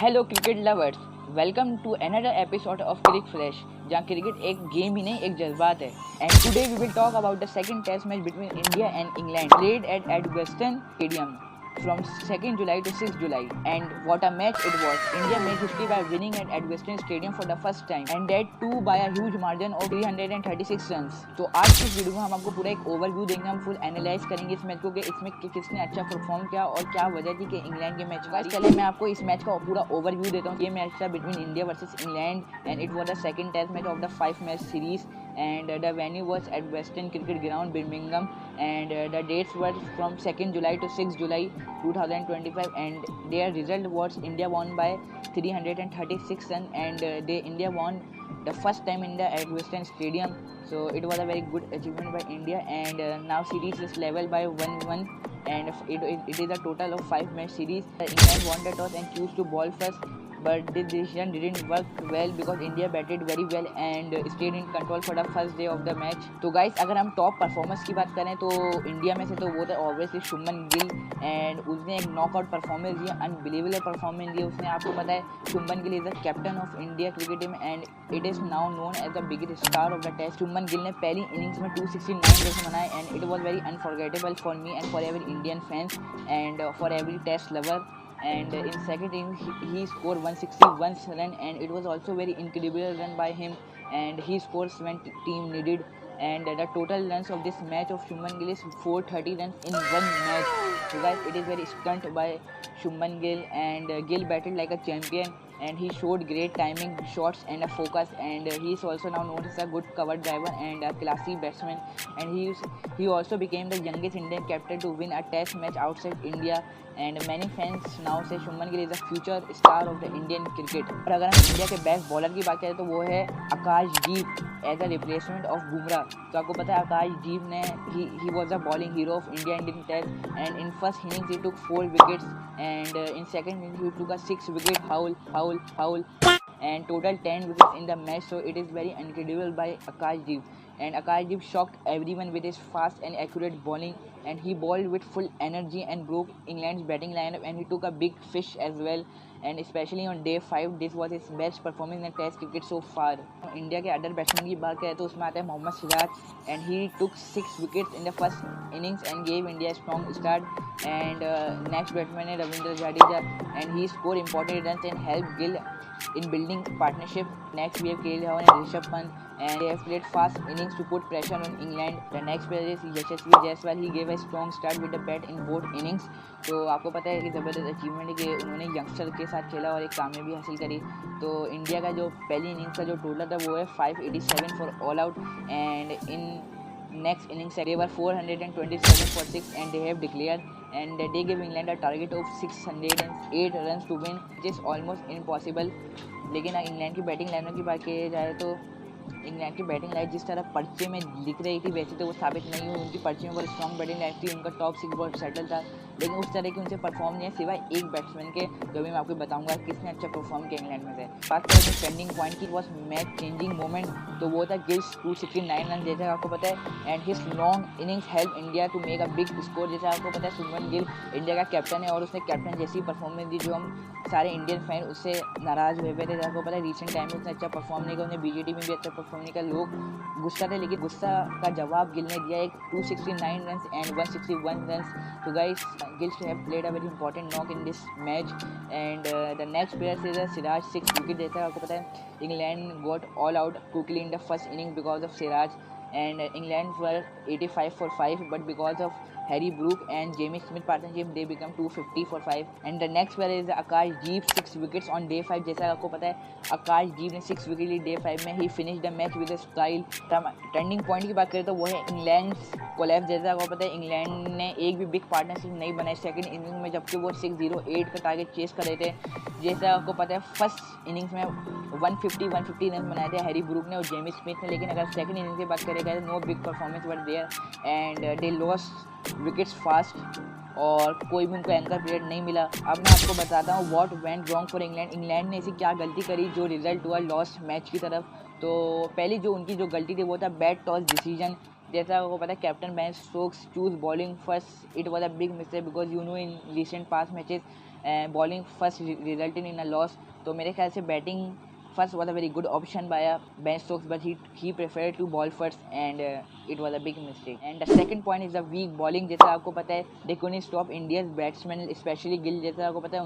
Hello cricket lovers, welcome to another episode of cric flash, जहाँ cricket एक game ही नहीं एक जज्बात है। And today we will talk about the second test match between India and England played at Edgbaston stadium from 2nd July to 6th July, and what a match it was. India made history by winning at Edgbaston Stadium for the first time, and that too by a huge margin of 336 runs. तो आज की इस video में हम आपको पूरा एक overview देंगे, हम फुल एनालाइज करेंगे इस मैच को कि इसमें किसने अच्छा परफॉर्म किया और क्या वजह थी कि इंग्लैंड के मैच में। पहले मैं आपको इस मैच का पूरा ओवरव्यू देता हूँ। ये मैच था between India versus England, and it was the second test match of the 5 match series, and the venue was at Western Cricket Ground, Birmingham, and the dates were from 2nd July to 6th July 2025, and their result was India won by 336 runs, and India won the first time in the Edgbaston Stadium, so it was a very good achievement by India, and now series is level by 1-1, and it is a total of 5 match series. England won the toss and chose to ball first, but this decision didn't work well because India batted very well and stayed in control for the first day of the match. तो guys, अगर हम top performance की बात करें तो India में से तो वो था ऑब्वियसली शुभमन गिल, एंड उसने एक नॉकआउट परफॉर्मेंस दिया, अनबिलीवेबल परफॉर्मेंस दिया उसने। आपको पता है Shubman Gill is the captain of India cricket team and it is now known as the biggest star of the test. Shubman Gill ने पहली इनिंग्स में 269 रन बनाए, and it was very unforgettable for me and for every Indian fans and for every test lover. And in second innings he scored 161 run, and it was also very incredible run by him, and he scores when team needed, and the total runs of this match of Shubman Gill is 430 runs in one match. So guys, it is very stunt by Shubman Gill, and Gill batted like a champion, and he showed great timing, shots and a focus, and he is also now known as a good cover driver and a classy batsman, and he also became the youngest Indian captain to win a test match outside India, and many fans now say Shubman Gill is the future star of the Indian cricket. और अगर हम India के best bowler की बात करें तो वो है Akashdeep as a replacement of Bumrah. तो आपको पता है आकाशदीप ने he was the bowling hero of India Indian test, and in first innings he took 4 wickets, and in second innings he took a 6 wicket haul and total 10 wickets in the match, so it is very incredible by Akashdeep, and Akashdeep shocked everyone with his fast and accurate bowling, and he bowled with full energy and broke England's batting lineup, and he took a big fish as well, and especially on day 5 this was his best performance in test cricket so far. India के other batsman की बात करें तो उसमें आता है Mohammed Siraj, and he took 6 wickets in the first innings and gave India a strong start, and next batsman है Ravindra Jadeja, and he scored important runs and helped Gill in building partnership. Next we have KL Rahul and Rishabh Pant, and they have played fast innings to put pressure on England. The next player is Yashasvi Jaiswal. He gave a strong start with the bat in both innings. तो आपको पता है कि ज़बरदस्त achievement है कि उन्होंने youngster के साथ खेला और एक कामयाबी हासिल करी। तो इंडिया का जो पहली इनिंग्स का जो टोटल था वो है 587 for all out, and in next innings they were 427 for 6, and they have declared, and they gave England a target of 608 runs to win, which is almost impossible. लेकिन England की batting लाइनों की बात की जाए तो इंग्लैंड की batting line जिस तरह पर्चे में लिख रही थी वैसे तो वो साबित नहीं हुई। उनकी पर्चे में बहुत स्ट्रॉन्ग बैटिंग लाइन थी, उनका टॉप 6 बहुत सेटल था, लेकिन उस तरह की उनसे परफॉर्म नहीं है सिवाय एक बैट्समैन के, जो भी मैं आपको बताऊंगा किसने अच्छा परफॉर्म किया इंग्लैंड में से। बात करें ट्रेंडिंग पॉइंट की, वॉज मैच चेंजिंग मोमेंट, तो वो था गिल्स 269 रन, जैसा आपको पता है, and his long innings help India to make a big score. जैसा आपको पता है शुभमन गिल इंडिया का कैप्टन है और उसने कैप्टन जैसी परफॉर्मेंस दी जो हम सारे इंडियन फैन उससे नाराज़ हुए थे। आपको पता है रिसेंट टाइम में उसने अच्छा परफॉर्म नहीं किया, उन्हें बीजेटी में भी अच्छा परफॉर्म नहीं किया, लोग गुस्सा थे, लेकिन गुस्सा का जवाब गिल ने दिया, एक 269 रन एंड 161 रन। तो guys, Gill have played a very important knock in this match, and the next player is Siraj 6 wicket देता है। आपको पता है England got all out quickly in the first inning because of Siraj, and England were 85 for 5, but because of Harry Brook and Jamie Smith partnership they become 250 for 5, and the next player is Akashdeep 6 wickets on day 5। जैसा आपको पता है आकाशदीप ने 6 wicket ली day 5 में, he finish the match with style. Turning point की बात करें तो वो है इंग्लैंड कोलैप्स। जैसा आपको पता है इंग्लैंड ने एक भी बिग पार्टनरशिप नहीं बनाई सेकंड इनिंग में, जबकि वो 608 का टारगेट चेस कर रहे थे। जैसा आपको पता है फर्स्ट इनिंग्स में 150 रन बनाए थे हैरी ब्रूक ने और जेमी स्मिथ ने, लेकिन अगर सेकंड इनिंग की बात करेगा तो no big performance were there, and they lost wickets fast और कोई भी उनको एंकर पीरियड नहीं मिला। अब मैं आपको बताता हूँ what went wrong for England. England ने ऐसी क्या गलती करी जो रिजल्ट हुआ लॉस्ट मैच की तरफ। तो पहली जो उनकी जो गलती थी वो था बैड टॉस डिसीजन। जैसा आपको पता है captain Ben Stokes choose bowling first, it was a big mistake because you know in recent past matches bowling first resulted in a loss. तो मेरे ख्याल से batting first was a very good option by Ben Stokes, but he preferred to ball first and it was a big mistake. And the second point is the weak bowling. जैसा आपको पता है they couldn't stop India's batsmen, especially Gill. जैसा आपको पता है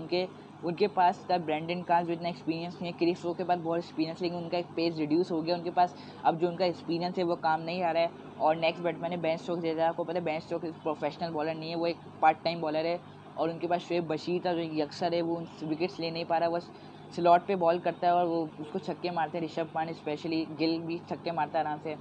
उनके पास था ब्रैंडन कार्स जो इतना एक्सपीरियंस नहीं है, क्रिस वो के पास बहुत एक्सपीरियंस, लेकिन उनका एक पेस रिड्यूस हो गया उनके पास। अब जो उनका एक्सपीरियंस है वो काम नहीं आ रहा है। और नेक्स्ट बैट्समैन है बेन स्टोक्स। जैसा आपको पता है बेन स्टोक्स प्रोफेशनल बॉलर नहीं है, वो एक पार्ट टाइम बॉलर है। और उनके पास शुएब बशीर था जो यक्सर है, वो विकेट्स ले नहीं पा रहा, बस स्लॉट पे बॉल करता है और वो उसको छक्के मारते हैं। ऋषभ पंत स्पेशली, गिल भी छक्के मारता है आराम से।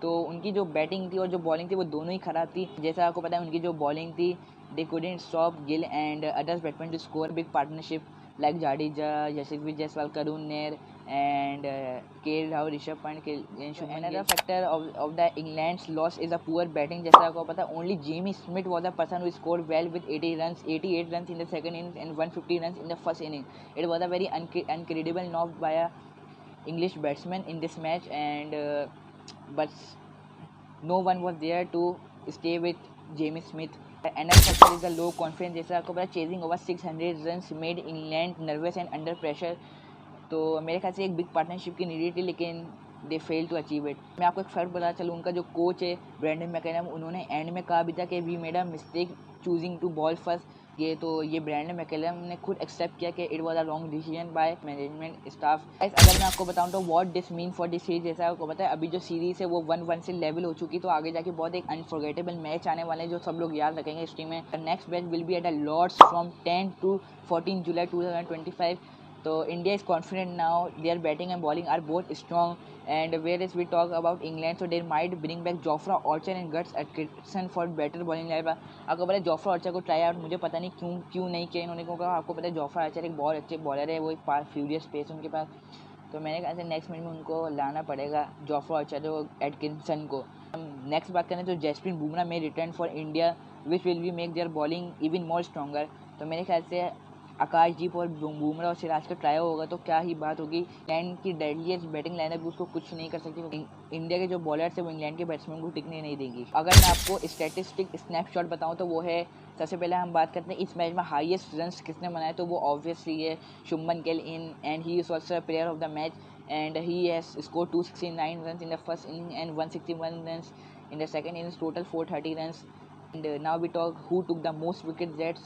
तो उनकी जो बैटिंग थी और जो बॉलिंग थी वो दोनों ही ख़राब थी। जैसा आपको पता है उनकी जो बॉलिंग थी they couldn't stop Gill and others batsman to score big partnership like Jadeja, Yashasvi Jaiswal, Karun Nair and KL Rahul, Rishabh Pant. Another factor of the England's loss is a poor batting. जैसा आपको पता है only Jamie Smith was the person who scored well with 88 runs in the second innings and 150 runs in the first inning. It was a very incredible knock by a English batsman in this match, and but no one was there to stay with Jamie Smith. Another factor is the low confidence. जैसा आपको पता chasing over 600 runs made England nervous and under pressure. तो मेरे ख्याल से एक big partnership की needed थी, लेकिन दे फेल टू अचीव इट। मैं आपको एक फर्क बता चलूँ, उनका जो कोच है ब्रैंडन मैकलम, उन्होंने एंड में कहा भी था कि we made a mistake choosing to bowl first. ये ब्रैंडन मैकलम ने खुद एक्सेप्ट किया कि it was a wrong decision by management staff. अगर मैं आपको बताऊं तो what this mean for this series, जैसा आपको पता है अभी जो सीरीज़ है वो 1-1 से लेवल हो चुकी, तो आगे जाके बहुत एक अनफॉरगेटेबल मैच आने वाले हैं जो सब लोग याद रखेंगे इस टीम में। Next match will be at a Lord's from 10 to 14 July 2025. So India is confident now. Their batting and bowling are both strong. And whereas we talk about England, so they might bring back Jofra Archer and Gus Atkinson for better bowling lineup. आपको पता है Jofra Archer को try out मुझे पता नहीं क्यों नहीं किया इन्होंने, क्योंकि आपको पता है जोफ्रा आर्चर एक बहुत अच्छे बॉलर है, वो एक फ्यूरियस पेस उनके पास। तो मैंने कहा था नेक्स्ट मैच में उनको लाना पड़ेगा जोफ्रा आर्चर और एटकिंसन को। हम नेक्स्ट बात करें तो जसप्रीत बुमराह में return for India which will be make their bowling even more stronger. तो मेरे ख्याल से आकाशदीप और बुमराह और सिराज का ट्राई होगा तो क्या ही बात होगी। इंग्लैंड की डेडलीस्ट बैटिंग लाइनअप उसको कुछ नहीं कर सकती। इंडिया के जो बॉलर्स है वो इंग्लैंड के बैट्समैन को टिकने नहीं देंगी। अगर मैं आपको स्टैटिस्टिक स्नैपशॉट बताऊं तो वो है, सबसे पहले हम बात करते हैं इस मैच में हाईएस्ट रन्स किसने बनाए, तो वो ऑब्वियसली है Shubman Gill in and he is also player of the match and he has score 269 runs in the first inning and 161 runs in the second innings, total 430 runs. And now we talk who took the most wickets. That's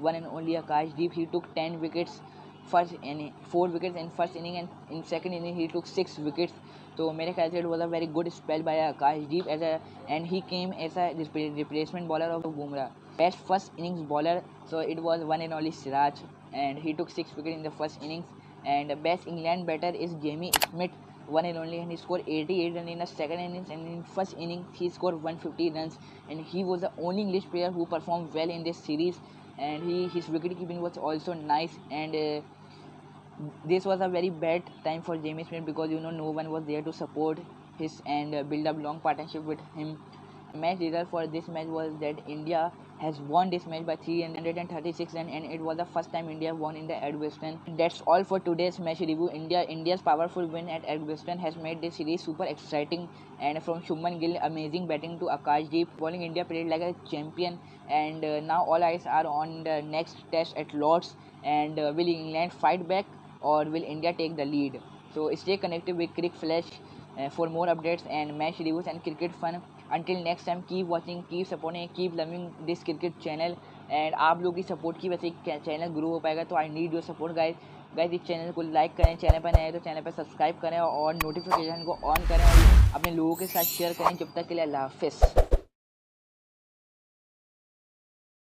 one and only Akashdeep. He took 10 wickets first inning, 4 wickets in first inning, and in second inning he took 6 wickets. So मेरे ख्याल से it was a very good spell by Akashdeep and he came as a replacement bowler of Bumrah. Best first innings bowler, so it was one and only Siraj and he took 6 wickets in the first innings. And best England batter is Jamie Smith, one and only, and he scored 88 runs in the second innings, and in first innings he scored 150 runs, and he was the only English player who performed well in this series, and his wicket keeping was also nice. And this was a very bad time for Jamie Smith because no one was there to support his and build up long partnership with him. Match result for this match was that India has won this match by 336 runs, and it was the first time India won in the Edgbaston. That's all for today's match review. India's powerful win at Edgbaston has made this series super exciting, and from Shubman Gill amazing batting to Akashdeep bowling, India played like a champion. And now all eyes are on the next test at Lords, and will England fight back or will India take the lead? So stay connected with Cricket Flash for more updates and match reviews and cricket fun. Until next time, keep watching, keep supporting, keep loving this cricket channel. And आप लोगों की support की वजह से channel grow हो पाएगा, तो I need your support guys इस चैनल को लाइक करें, चैनल पर नए हैं तो चैनल पर सब्सक्राइब करें और नोटिफिकेशन को ऑन करें और अपने लोगों के साथ शेयर करें। जब तक के लिए अल्लाह हाफिज़।